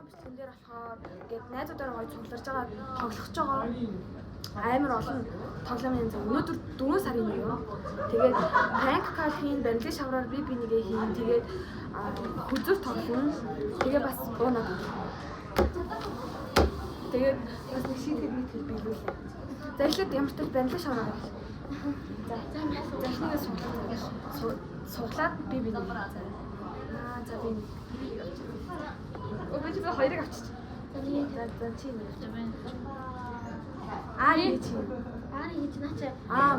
бичлэгэн дээр болохоор гээд найзуудаараа гоё цугларж байгаа тоглож байгаа амар олон тоглоомын зөв өнөөдөр 4 сарын 1 юу. Тэгээд prank call хийн, барилгын шавраар би нэгээ хийн. Тэгээд хүзүүр тоглоно. Тэгээд бас уунаа. Тэгээд бас нэг шийдэл биелүүлээ. За эхлээд ямар ч тал барилгын шавраар. За захнаас суглаад би нэгээ. За би. Өө би хоёрыг авчиж. За чи нэг. Ари чи. Ари гэж наач.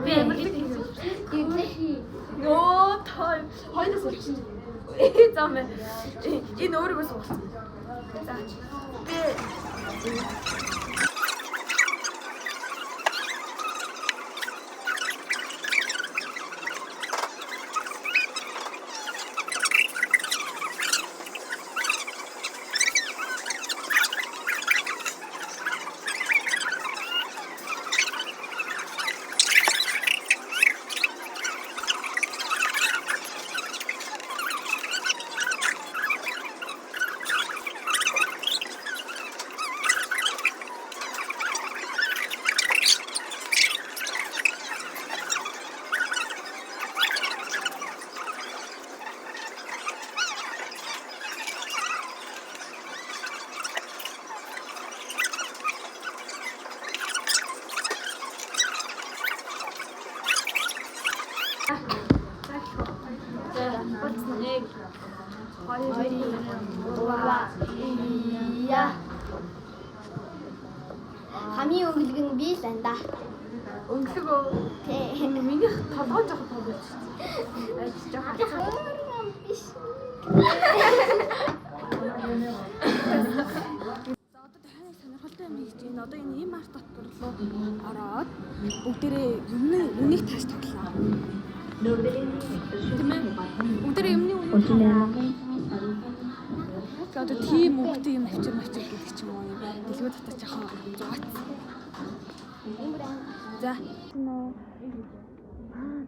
Би ямар л хийх. Йоо той хоёроос олчих. За мэ. Энэ өөрийгөө суулцсан. За. Би Хамгийн өнгөлөг нь би л анда. өнгөлөг Тий. минийх толгой жоохон том болж байна. Жоохон Биш. За одоо дахиад нэг сонирхолтой юм хийж байна. Одоо энэ им арт дотор руу ороод бүгдээрээ үнийг тааш тоглоо. Бүгдээрээ юмны үнийг тоглоо. Одоо тийм үгтэй юм авчир гэдэг ч юм уу. Дэлгүүд дотор жоохон зугац. За. Наа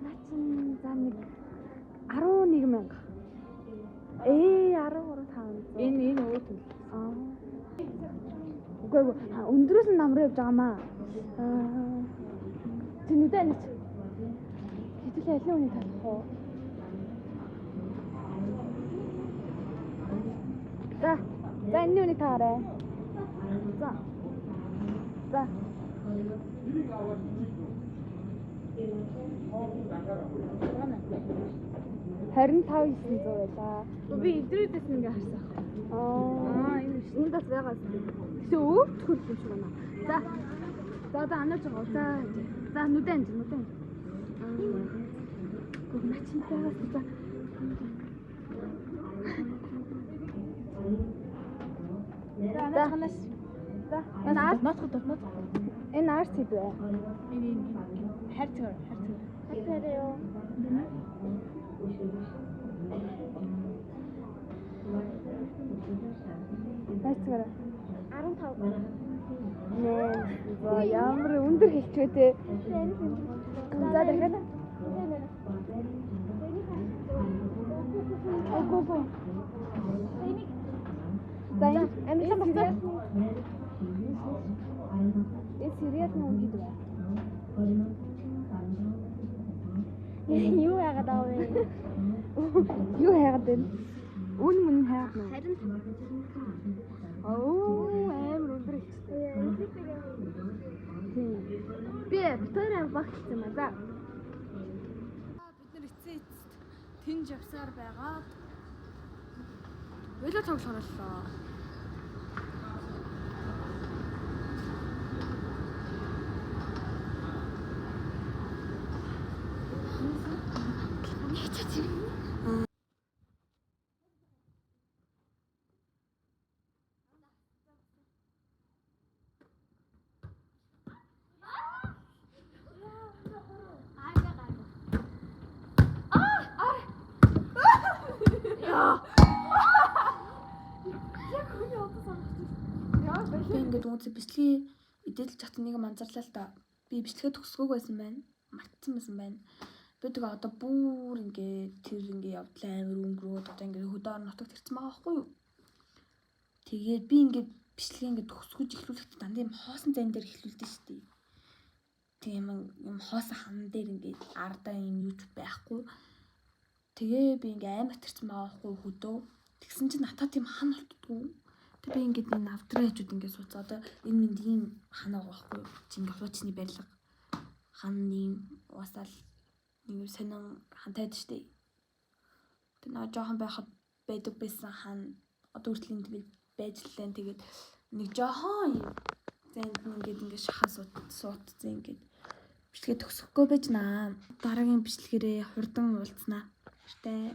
начин за нэг 11,000. 13,500. Энэ өөр төл. Үгүй өндрөөс нь намраа явж байгаа маа. Тэнүүдээ нэг хэдүүлээ алин үний талах уу? За энэ үнийг таарай. За. 25,900 байлаа. Би эдрүүдээс нэг харсан. Энэ бас байгаас. Гэтэ өөр төхөл юм шиг байна. За одоо анаач байгаа. За нүдэн. Гүн начин байгаас за. За ханаас. За энэ арт ноцгод. Энэ арт хийв үү? Энэ хайрцаг. Хайрцаг. Хайрцаг. 15. Нээ ямар өндөр хэлчихвэ те. За дахиад. Ого. Дай амжилт багтаа. Сериозно үгүй дээ. Юу яагаад авъя? Юу яагаад вэ? Үн мөн хайгаад нөө. Харин амар өндөр ихтэй. Би битээр багтсан юм аа. Бид нар эцсийн тэнж явсаар байгаад вело тоглохоор боллоо. Ингээд үнэхээр бичлэгийн идэлж чад нэг анзаарлаа л да. Би бичлэгээ төгсгөөг байсан байна. Мартсан байсан байна. Би тэгээ одоо бүр ингээд тэр ингээд явдлаа амар өнгөрөөд одоо ингээд хөдөө орон нутагт ирсэн байгаа байхгүй юу? Тэгээд би ингээд бичлэгээ ингээд төгсгөж эхлүүлэхдээ дандаа юм хоосон зайн дээр эхлүүлдэг шүү дээ. Тийм юм хоосон хан дээр ингээд ардаа юм юуч байхгүй. Тэгээ би ингээд аймаг төрсөн маахгүй хөдөө. Тэгсэн чинь натаа тийм хан болтдгоо. Тэг би ингээд энэ авдраа хажууд ингээд сууцгаа. Одоо энэ минь ийм хан байгаа байхгүй. Чи ингээд хуучны барилга ханы уусаал нэг сонин хантайд штэ. Тэг наа жоохон байхад байдаг байсан хан одоо хүртэл энэ байж лээ. Тэгээд нэг жоохон юм зайд ингээд шахан суутсан ингээд бичлэгээ төгсөхгүй байж наа. Дараагийн бичлэгээрээ хурдан уулзнаа. Баяртай.